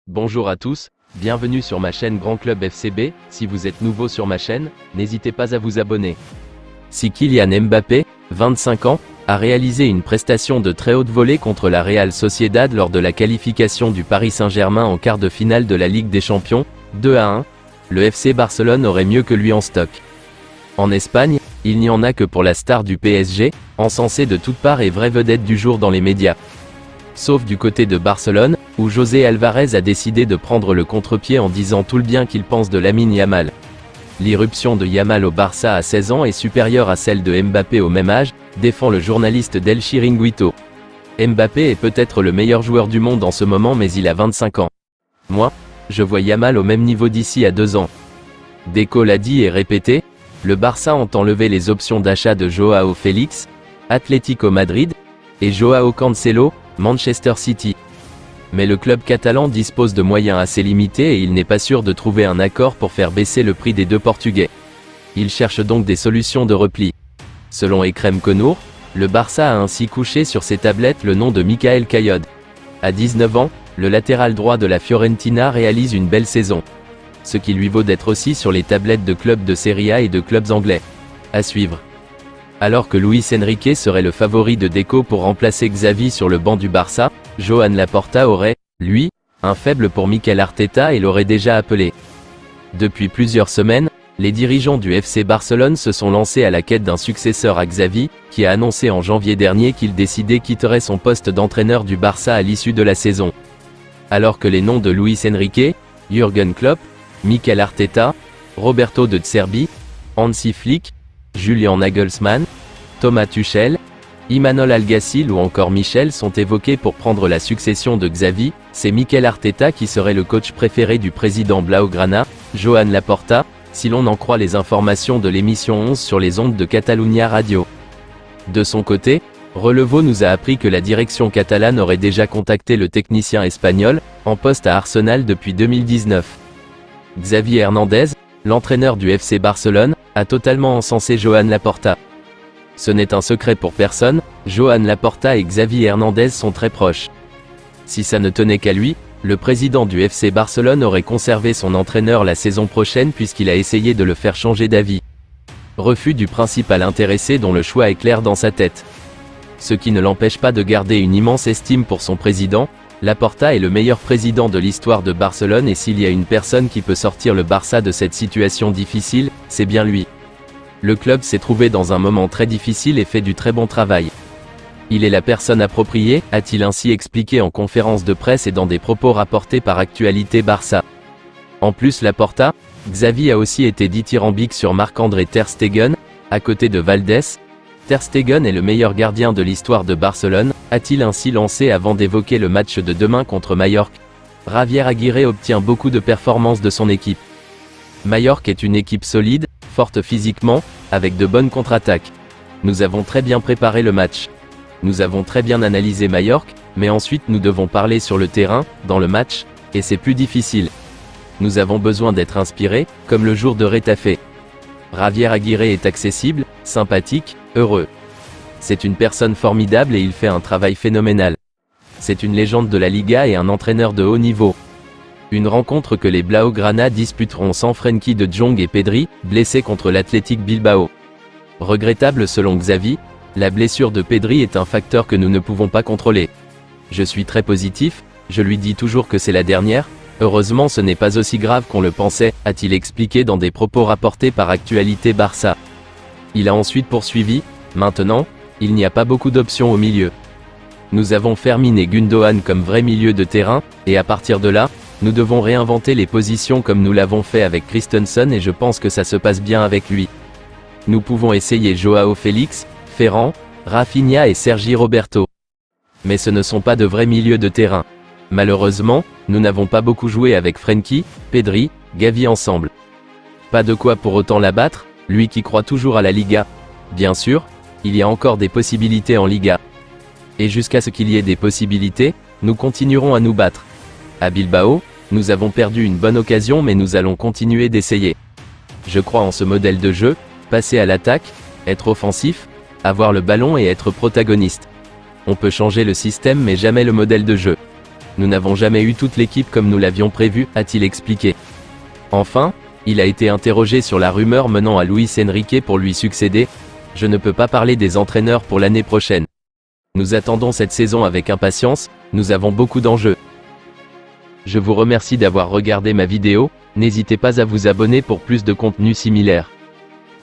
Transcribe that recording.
Bonjour à tous, bienvenue sur ma chaîne Grand Club FCB. Si vous êtes nouveau sur ma chaîne, n'hésitez pas à vous abonner. Si Kylian Mbappé, 25 ans, a réalisé une prestation de très haute volée contre la Real Sociedad lors de la qualification du Paris Saint-Germain en quart de finale de la Ligue des Champions, 2-1, le FC Barcelone aurait mieux que lui en stock. En Espagne, il n'y en a que pour la star du PSG, encensée de toutes parts et vraie vedette du jour dans les médias. Sauf du côté de Barcelone, où José Alvarez a décidé de prendre le contre-pied en disant tout le bien qu'il pense de Lamine Yamal. L'irruption de Yamal au Barça à 16 ans est supérieure à celle de Mbappé au même âge, défend le journaliste Del Chiringuito. Mbappé est peut-être le meilleur joueur du monde en ce moment, mais il a 25 ans. Moi, je vois Yamal au même niveau d'ici à 2 ans. Deco l'a dit et répété, le Barça entend lever les options d'achat de Joao Félix, Atlético Madrid, et Joao Cancelo, Manchester City. Mais le club catalan dispose de moyens assez limités et il n'est pas sûr de trouver un accord pour faire baisser le prix des deux Portugais. Il cherche donc des solutions de repli. Selon Ekrem Konour, le Barça a ainsi couché sur ses tablettes le nom de Michael Caillod. À 19 ans, le latéral droit de la Fiorentina réalise une belle saison. Ce qui lui vaut d'être aussi sur les tablettes de clubs de Serie A et de clubs anglais. À suivre. Alors que Luis Enrique serait le favori de Deco pour remplacer Xavi sur le banc du Barça, Joan Laporta aurait, lui, un faible pour Mikel Arteta et l'aurait déjà appelé. Depuis plusieurs semaines, les dirigeants du FC Barcelone se sont lancés à la quête d'un successeur à Xavi, qui a annoncé en janvier dernier qu'il décidait quitterait son poste d'entraîneur du Barça à l'issue de la saison. Alors que les noms de Luis Enrique, Jürgen Klopp, Mikel Arteta, Roberto De Zerbi, Hansi Flick, Julian Nagelsmann, Thomas Tuchel, Imanol Alguacil ou encore Michel sont évoqués pour prendre la succession de Xavi, c'est Mikel Arteta qui serait le coach préféré du président Blaugrana, Joan Laporta, si l'on en croit les informations de l'émission 11 sur les ondes de Catalunya Radio. De son côté, Relevo nous a appris que la direction catalane aurait déjà contacté le technicien espagnol, en poste à Arsenal depuis 2019. Xavi Hernandez, l'entraîneur du FC Barcelone, a totalement encensé Joan Laporta. Ce n'est un secret pour personne, Joan Laporta et Xavi Hernandez sont très proches. Si ça ne tenait qu'à lui, le président du FC Barcelone aurait conservé son entraîneur la saison prochaine puisqu'il a essayé de le faire changer d'avis. Refus du principal intéressé dont le choix est clair dans sa tête. Ce qui ne l'empêche pas de garder une immense estime pour son président. Laporta est le meilleur président de l'histoire de Barcelone et s'il y a une personne qui peut sortir le Barça de cette situation difficile, c'est bien lui. Le club s'est trouvé dans un moment très difficile et fait du très bon travail. Il est la personne appropriée, a-t-il ainsi expliqué en conférence de presse et dans des propos rapportés par Actualité Barça. En plus Laporta, Xavi a aussi été dithyrambique sur Marc-André Ter Stegen, à côté de Valdés. Ter Stegen est le meilleur gardien de l'histoire de Barcelone, a-t-il ainsi lancé avant d'évoquer le match de demain contre Mallorca. Javier Aguirre obtient beaucoup de performances de son équipe. Mallorca est une équipe solide, forte physiquement, avec de bonnes contre-attaques. Nous avons très bien préparé le match. Nous avons très bien analysé Mallorca, mais ensuite nous devons parler sur le terrain, dans le match, et c'est plus difficile. Nous avons besoin d'être inspirés, comme le jour de Retafe. Javier Aguirre est accessible, sympathique, heureux. C'est une personne formidable et il fait un travail phénoménal. C'est une légende de la Liga et un entraîneur de haut niveau. Une rencontre que les Blaugrana disputeront sans Frenkie de Jong et Pedri, blessés contre l'Athletic Bilbao. Regrettable selon Xavi, la blessure de Pedri est un facteur que nous ne pouvons pas contrôler. Je suis très positif, je lui dis toujours que c'est la dernière, heureusement ce n'est pas aussi grave qu'on le pensait, a-t-il expliqué dans des propos rapportés par Actualité Barça. Il a ensuite poursuivi, maintenant, il n'y a pas beaucoup d'options au milieu. Nous avons Fermin et Gundogan comme vrais milieux de terrain, et à partir de là, nous devons réinventer les positions comme nous l'avons fait avec Christensen et je pense que ça se passe bien avec lui. Nous pouvons essayer Joao Félix, Ferran, Rafinha et Sergi Roberto. Mais ce ne sont pas de vrais milieux de terrain. Malheureusement, nous n'avons pas beaucoup joué avec Frenkie, Pedri, Gavi ensemble. Pas de quoi pour autant l'abattre, lui qui croit toujours à la Liga. Bien sûr, il y a encore des possibilités en Liga. Et jusqu'à ce qu'il y ait des possibilités, nous continuerons à nous battre. À Bilbao, nous avons perdu une bonne occasion mais nous allons continuer d'essayer. Je crois en ce modèle de jeu, passer à l'attaque, être offensif, avoir le ballon et être protagoniste. On peut changer le système mais jamais le modèle de jeu. Nous n'avons jamais eu toute l'équipe comme nous l'avions prévu, a-t-il expliqué. Enfin, il a été interrogé sur la rumeur menant à Luis Enrique pour lui succéder. Je ne peux pas parler des entraîneurs pour l'année prochaine. Nous attendons cette saison avec impatience, nous avons beaucoup d'enjeux. Je vous remercie d'avoir regardé ma vidéo, n'hésitez pas à vous abonner pour plus de contenu similaire.